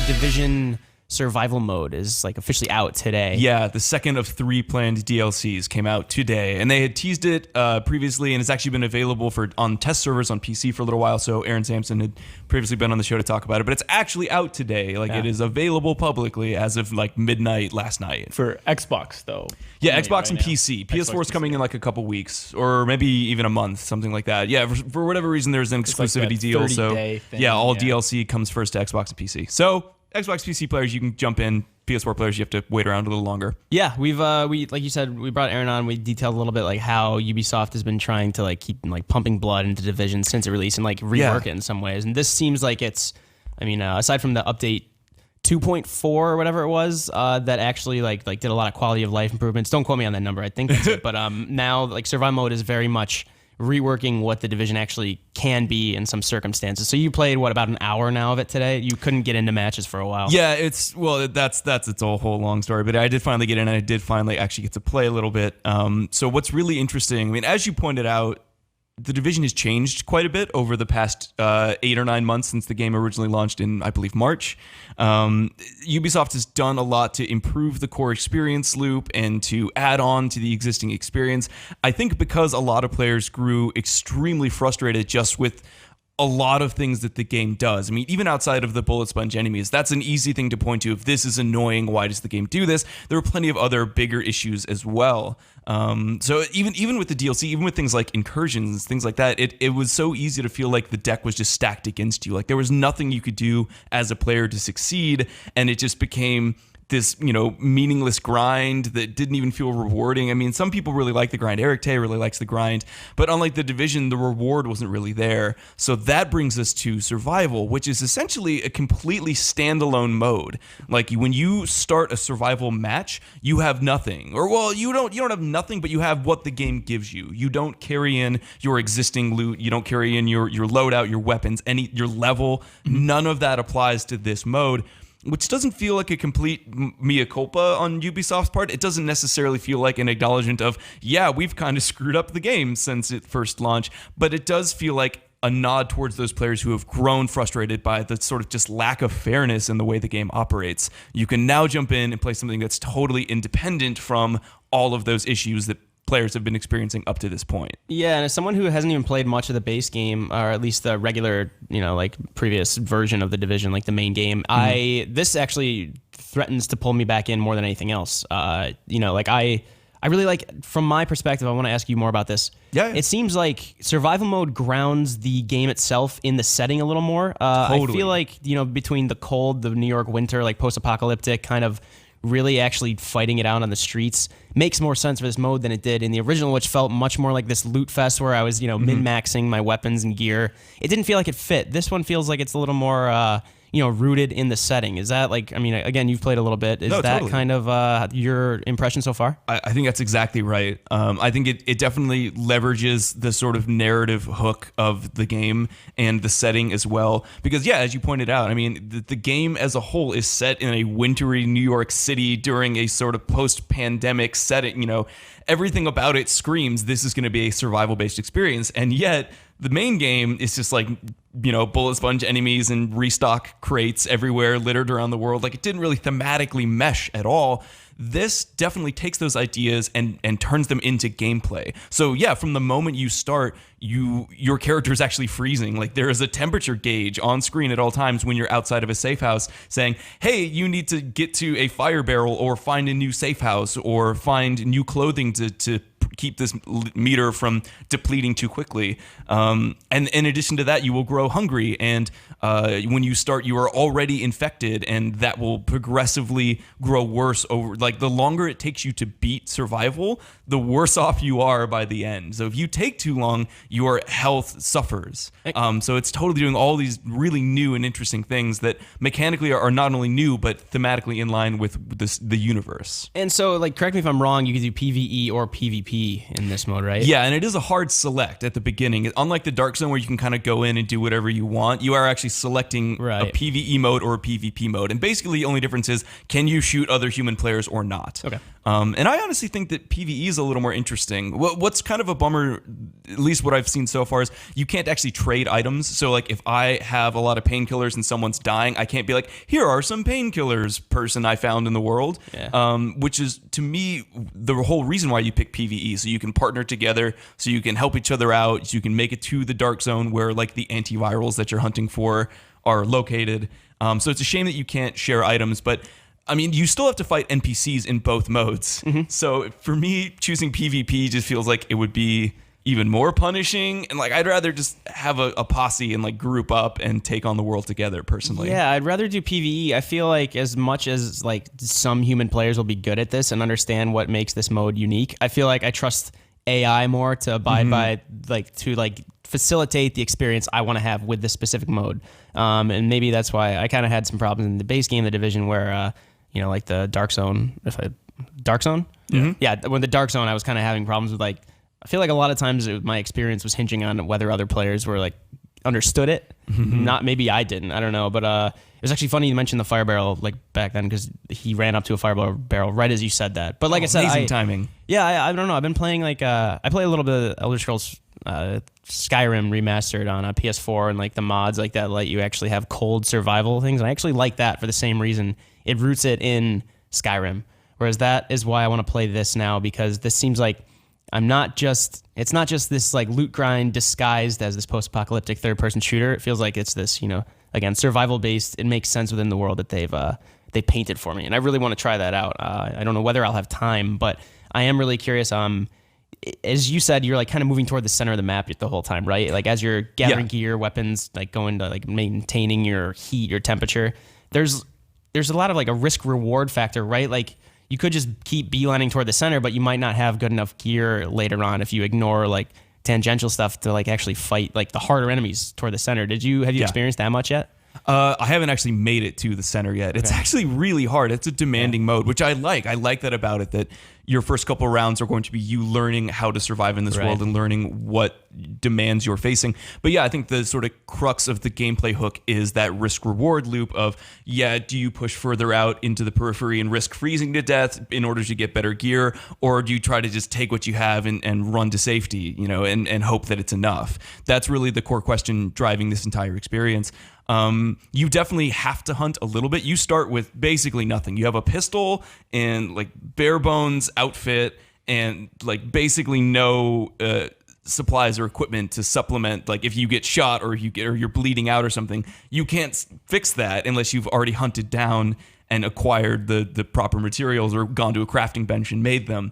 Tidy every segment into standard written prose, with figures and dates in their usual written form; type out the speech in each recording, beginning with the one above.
Division survival mode is like officially out today. Yeah, the second of 3 planned DLCs came out today, and they had teased it previously, and it's actually been available on test servers on PC for a little while. So Aaron Sampson had previously been on the show to talk about it, but it's actually out today. Like It is available publicly as of like midnight last night for Xbox though. Yeah, Xbox and PC. PS4 is coming in like a couple weeks or maybe even a month, something like that. Yeah, for whatever reason, there's an exclusivity deal. So all DLC comes first to Xbox and PC. So Xbox PC players, you can jump in. PS4 players, you have to wait around a little longer. Yeah, we like you said, we brought Aaron on. We detailed a little bit like how Ubisoft has been trying to like keep like pumping blood into Division since it released and like rework it in some ways. And this seems like it's, I mean, aside from the update 2.4 or whatever it was, that actually like did a lot of quality of life improvements. Don't quote me on that number. I think that's it. But now like survival mode is very much reworking what the Division actually can be in some circumstances. So you played about an hour now of it today? You couldn't get into matches for a while. Yeah, that's it's a whole long story, but I did finally get in, and I did finally actually get to play a little bit. So what's really interesting, I mean, as you pointed out, the Division has changed quite a bit over the past 8 or 9 months since the game originally launched in, I believe, March. Ubisoft has done a lot to improve the core experience loop and to add on to the existing experience. I think because a lot of players grew extremely frustrated just with a lot of things that the game does. I mean, even outside of the bullet sponge enemies, that's an easy thing to point to. If this is annoying, why does the game do this? There are plenty of other bigger issues as well. So even with the DLC, even with things like incursions, things like that, it was so easy to feel like the deck was just stacked against you. Like there was nothing you could do as a player to succeed, and it just became this, meaningless grind that didn't even feel rewarding. I mean, some people really like the grind. Eric Tay really likes the grind, but unlike the Division, the reward wasn't really there. So that brings us to survival, which is essentially a completely standalone mode. Like when you start a survival match, you have nothing, or well, you don't have nothing, but you have what the game gives you. You don't carry in your existing loot. You don't carry in your loadout, your weapons, your level. None of that applies to this mode, which doesn't feel like a complete mea culpa on Ubisoft's part. It doesn't necessarily feel like an acknowledgement of, yeah, we've kind of screwed up the game since it first launched, but it does feel like a nod towards those players who have grown frustrated by the sort of just lack of fairness in the way the game operates. You can now jump in and play something that's totally independent from all of those issues that players have been experiencing up to this point. Yeah, and as someone who hasn't even played much of the base game, or at least the regular, like previous version of the Division, like the main game, this actually threatens to pull me back in more than anything else. I really like, from my perspective, I want to ask you more about this. Yeah. It seems like survival mode grounds the game itself in the setting a little more. Totally. I feel like, between the cold, the New York winter, like post-apocalyptic kind of really actually fighting it out on the streets makes more sense for this mode than it did in the original, which felt much more like this loot fest where I was, min-maxing my weapons and gear. It didn't feel like it fit. This one feels like it's a little more, rooted in the setting. Is that like, I mean, again, you've played a little bit. Is that totally kind of your impression so far? I think that's exactly right. I think it definitely leverages the sort of narrative hook of the game and the setting as well. Because, yeah, as you pointed out, I mean, the game as a whole is set in a wintry New York City during a sort of post-pandemic setting. Everything about it screams this is going to be a survival-based experience. And yet the main game is just like, bullet sponge enemies and restock crates everywhere littered around the world. Like it didn't really thematically mesh at all. This definitely takes those ideas and turns them into gameplay. So yeah, from the moment you start, your character is actually freezing. Like there is a temperature gauge on screen at all times when you're outside of a safe house saying, hey, you need to get to a fire barrel or find a new safe house or find new clothing to keep this meter from depleting too quickly. And in addition to that, you will grow hungry. And when you start, you are already infected, and that will progressively grow worse over, like the longer it takes you to beat survival, the worse off you are by the end. So if you take too long, your health suffers. So it's totally doing all these really new and interesting things that mechanically are not only new, but thematically in line with the universe. And so, like, correct me if I'm wrong, you can do PvE or PvP in this mode, right? Yeah, and it is a hard select at the beginning. Unlike the Dark Zone where you can kind of go in and do whatever you want, you are actually selecting a PvE mode or a PvP mode. And basically the only difference is, can you shoot other human players or not? Okay. And I honestly think that PvE is a little more interesting. What's kind of a bummer, at least what I've seen so far, is you can't actually trade items. So like if I have a lot of painkillers and someone's dying, I can't be like, here are some painkillers, person I found in the world. Yeah. Which is, to me, the whole reason why you pick PvE. So you can partner together, so you can help each other out, so you can make it to the dark zone where like the antivirals that you're hunting for are located. So it's a shame that you can't share items, but I mean, you still have to fight NPCs in both modes. Mm-hmm. So for me, choosing PvP just feels like it would be even more punishing. And like, I'd rather just have a posse and like group up and take on the world together personally. Yeah, I'd rather do PvE. I feel like as much as like some human players will be good at this and understand what makes this mode unique, I feel like I trust AI more to abide by to facilitate the experience I want to have with this specific mode. And maybe that's why I kind of had some problems in the base game, The Division, where like the Dark Zone, Dark Zone? Mm-hmm. Yeah, when the Dark Zone, I was kind of having problems with like, I feel like a lot of times my experience was hinging on whether other players were like understood it. Mm-hmm. Not, maybe I didn't, I don't know. But it was actually funny you mentioned the fire barrel like back then, because he ran up to a fire barrel right as you said that. But like I said, amazing timing. Yeah, I don't know. I've been playing like, I play a little bit of Elder Scrolls Skyrim remastered on a PS4, and like the mods like that let you actually have cold survival things. And I actually like that for the same reason. It roots it in Skyrim. Whereas that is why I want to play this now, because this seems like it's not just this like loot grind disguised as this post-apocalyptic third-person shooter. It feels like it's this, again, survival-based. It makes sense within the world that they painted for me. And I really want to try that out. I don't know whether I'll have time, but I am really curious. As you said, you're like kind of moving toward the center of the map the whole time, right? Like as you're gathering gear, weapons, like going to like maintaining your heat, your temperature, there's a lot of like a risk reward factor, right? Like you could just keep beelining toward the center, but you might not have good enough gear later on if you ignore like tangential stuff to like actually fight like the harder enemies toward the center. Have you experienced that much yet? I haven't actually made it to the center yet. It's actually really hard. It's a demanding mode, which I like. I like that about it, that your first couple rounds are going to be you learning how to survive in this world and learning what demands you're facing. But yeah, I think the sort of crux of the gameplay hook is that risk-reward loop of, do you push further out into the periphery and risk freezing to death in order to get better gear, or do you try to just take what you have and run to safety, and hope that it's enough? That's really the core question driving this entire experience. You definitely have to hunt a little bit. You start with basically nothing. You have a pistol and like bare bones outfit and like basically no supplies or equipment to supplement. Like if you get shot or you're bleeding out or something, you can't fix that unless you've already hunted down and acquired the proper materials or gone to a crafting bench and made them.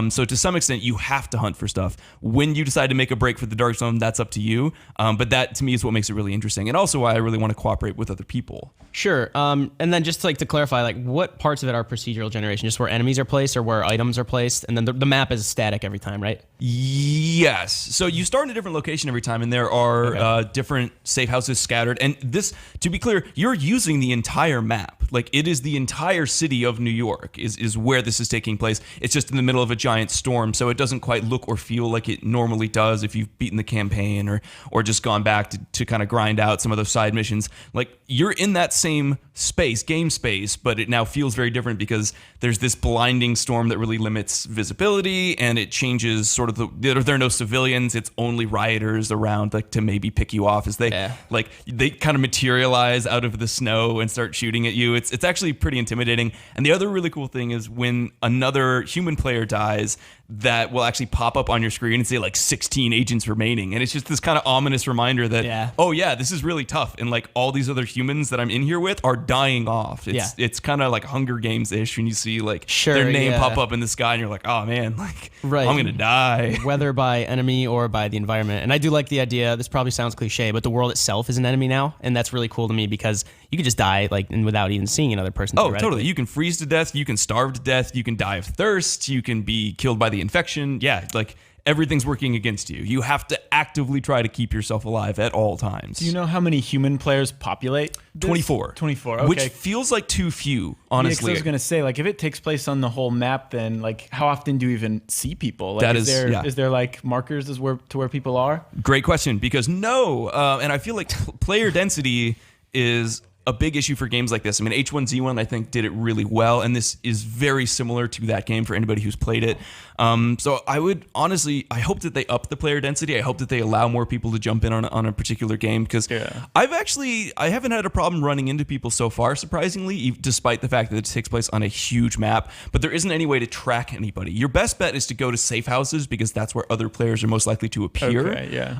So to some extent, you have to hunt for stuff. When you decide to make a break for the Dark Zone, that's up to you. But that, to me, is what makes it really interesting, and also why I really want to cooperate with other people. Sure. And then just to clarify, like what parts of it are procedural generation? Just where enemies are placed or where items are placed? And then the map is static every time, right? Yes. So you start in a different location every time, and there are different safe houses scattered. And this, to be clear, you're using the entire map. Like it is the entire city of New York is where this is taking place. It's just in the middle of a giant storm, so it doesn't quite look or feel like it normally does if you've beaten the campaign or just gone back to kind of grind out some of those side missions. Like you're in that same space, game space, but it now feels very different because there's this blinding storm that really limits visibility, and it changes sort of there are no civilians. It's only rioters around, like to maybe pick you off as they kind of materialize out of the snow and start shooting at you. It's actually pretty intimidating. And the other really cool thing is when another human player dies, that will actually pop up on your screen and say like 16 agents remaining. And it's just this kind of ominous reminder that, this is really tough. And like all these other humans that I'm in here with are dying off. It's kind of like Hunger Games-ish when you see like their name pop up in the sky and you're like, oh man, like I'm going to die. Whether by enemy or by the environment. And I do like the idea, this probably sounds cliche, but the world itself is an enemy now. And that's really cool to me because you could just die like and without even seeing another person. Oh, totally. You can freeze to death. You can starve to death. You can die of thirst. You can be killed by the infection. Yeah, like everything's working against you. You have to actively try to keep yourself alive at all times. Do you know how many human players populate this? 24. 24, okay. Which feels like too few, honestly. I was going to say, like, if it takes place on the whole map, then, like, how often do you even see people? Like, that is there, like, markers to where people are? Great question, because no. And I feel like player density is a big issue for games like this. I mean, H1Z1 I think did it really well, and this is very similar to that game for anybody who's played it. So I would honestly, I hope that they up the player density. I hope that they allow more people to jump in on a particular game, because I haven't had a problem running into people so far, surprisingly, despite the fact that it takes place on a huge map. But there isn't any way to track anybody. Your best bet is to go to safe houses, because that's where other players are most likely to appear. Okay, yeah.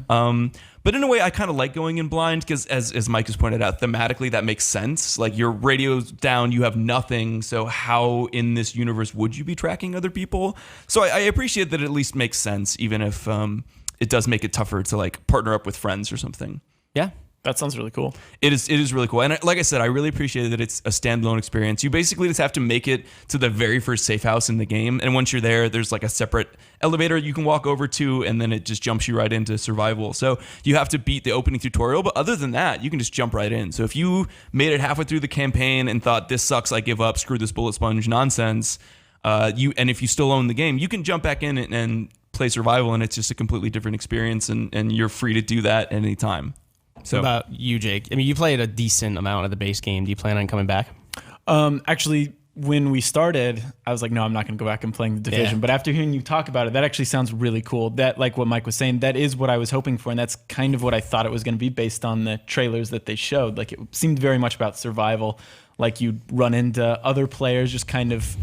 But in a way, I kind of like going in blind, because as Mike has pointed out, thematically that makes sense. Like, your radio's down, you have nothing, so how in this universe would you be tracking other people? So I appreciate that it at least makes sense, even if it does make it tougher to like partner up with friends or something. Yeah. That sounds really cool. It is really cool. And like I said, I really appreciate that it's a standalone experience. You basically just have to make it to the very first safe house in the game. And once you're there, there's like a separate elevator you can walk over to, and then it just jumps you right into survival. So you have to beat the opening tutorial. But other than that, you can just jump right in. So if you made it halfway through the campaign and thought, this sucks, I give up, screw this bullet sponge nonsense, and if you still own the game, you can jump back in and play survival, and it's just a completely different experience, and you're free to do that at any time. So, what about you, Jake? I mean, you played a decent amount of the base game. Do you plan on coming back? Actually, when we started, I was like, no, I'm not going to go back and playing the Division. Yeah. But after hearing you talk about it, that actually sounds really cool. That, like what Mike was saying, that is what I was hoping for. And that's kind of what I thought it was going to be based on the trailers that they showed. Like, it seemed very much about survival. Like, you'd run into other players just kind of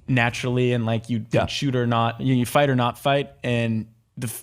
naturally, and like you shoot or not, you fight or not fight. And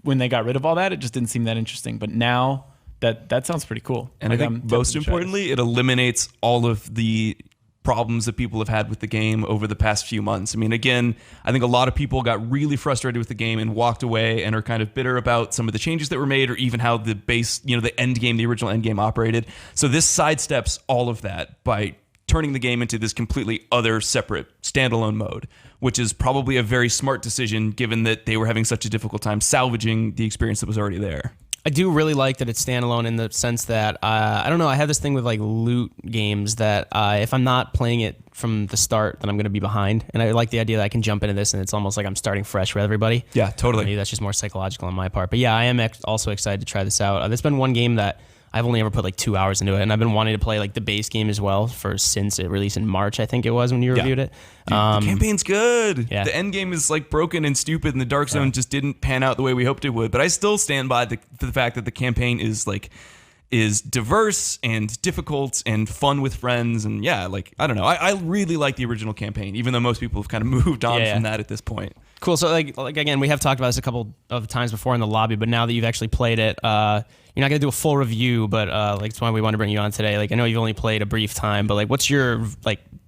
when they got rid of all that, it just didn't seem that interesting. But now that sounds pretty cool. And like, I think most importantly, it eliminates all of the problems that people have had with the game over the past few months. I mean, again, I think a lot of people got really frustrated with the game and walked away and are kind of bitter about some of the changes that were made, or even how the base, the end game, the original end game operated. So this sidesteps all of that by turning the game into this completely other, separate, standalone mode, which is probably a very smart decision given that they were having such a difficult time salvaging the experience that was already there. I do really like that it's standalone in the sense that, I don't know, I have this thing with like loot games that if I'm not playing it from the start, then I'm going to be behind. And I like the idea that I can jump into this and it's almost like I'm starting fresh with everybody. Yeah, totally. Maybe that's just more psychological on my part. But yeah, I am also excited to try this out. There's been one game that I've only ever put like 2 hours into it, and I've been wanting to play like the base game as well since it released in March, I think it was, when you reviewed it. Dude, the campaign's good. Yeah. The end game is like broken and stupid, and the Dark Zone just didn't pan out the way we hoped it would. But I still stand by the fact that the campaign is diverse and difficult and fun with friends, and I don't know. I really like the original campaign, even though most people have kind of moved on from that at this point. Cool. So like again, we have talked about this a couple of times before in the lobby, but now that you've actually played it, you're not gonna do a full review, but that's why we want to bring you on today. Like, I know you've only played a brief time, but like, what's your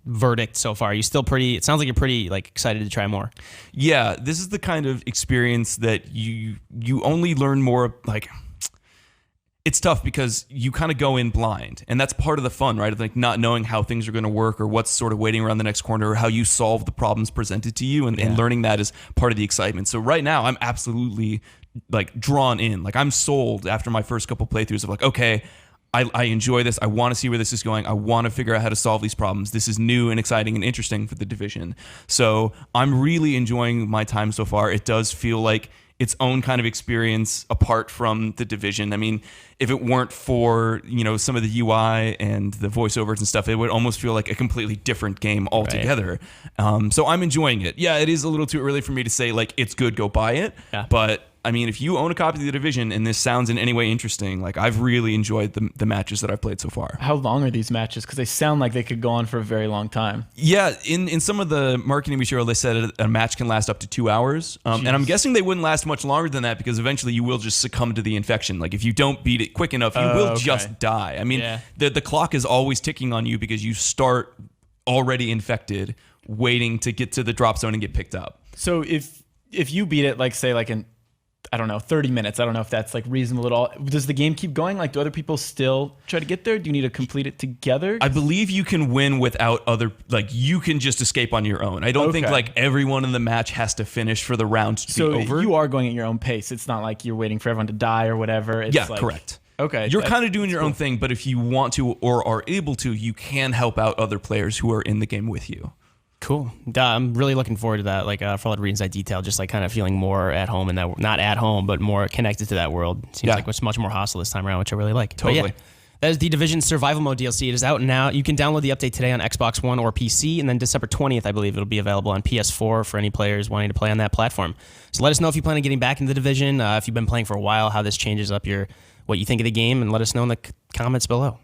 verdict so far? Are you still pretty? It sounds like you're pretty excited to try more. Yeah, this is the kind of experience that you only learn more It's tough because you kind of go in blind, and that's part of the fun, right? Of like not knowing how things are going to work, or what's sort of waiting around the next corner, or how you solve the problems presented to you, and learning that is part of the excitement. So right now, I'm absolutely drawn in. I'm sold after my first couple playthroughs of okay, I enjoy this. I want to see where this is going. I want to figure out how to solve these problems. This is new and exciting and interesting for the Division. So I'm really enjoying my time so far. It does feel like its own kind of experience apart from the Division. I mean, if it weren't for, some of the UI and the voiceovers and stuff, it would almost feel like a completely different game altogether. Right. So I'm enjoying it. Yeah, it is a little too early for me to say it's good, go buy it. Yeah. But I mean, if you own a copy of the Division and this sounds in any way interesting, I've really enjoyed the matches that I've played so far. How long are these matches? Because they sound like they could go on for a very long time. Yeah, in some of the marketing material, they said a match can last up to 2 hours. And I'm guessing they wouldn't last much longer than that, because eventually you will just succumb to the infection. If you don't beat it quick enough, you will just die. I mean, the clock is always ticking on you because you start already infected, waiting to get to the drop zone and get picked up. So if you beat it, in 30 minutes. I don't know if that's reasonable at all. Does the game keep going? Do other people still try to get there? Do you need to complete it together? I believe you can win without other, you can just escape on your own. I don't think everyone in the match has to finish for the round to be over. So you are going at your own pace. It's not like you're waiting for everyone to die or whatever. It's correct. Okay. You're kind of doing your own thing, but if you want to or are able to, you can help out other players who are in the game with you. Cool. I'm really looking forward to that. For all the reasons I detailed, just kind of feeling more at home in that, not at home, but more connected to that world. Seems like it's much more hostile this time around, which I really like. Totally. That is the Division Survival Mode DLC. It is out now. You can download the update today on Xbox One or PC, and then December 20th, I believe, it'll be available on PS4 for any players wanting to play on that platform. So let us know if you plan on getting back into the Division, if you've been playing for a while, how this changes up what you think of the game, and let us know in the comments below.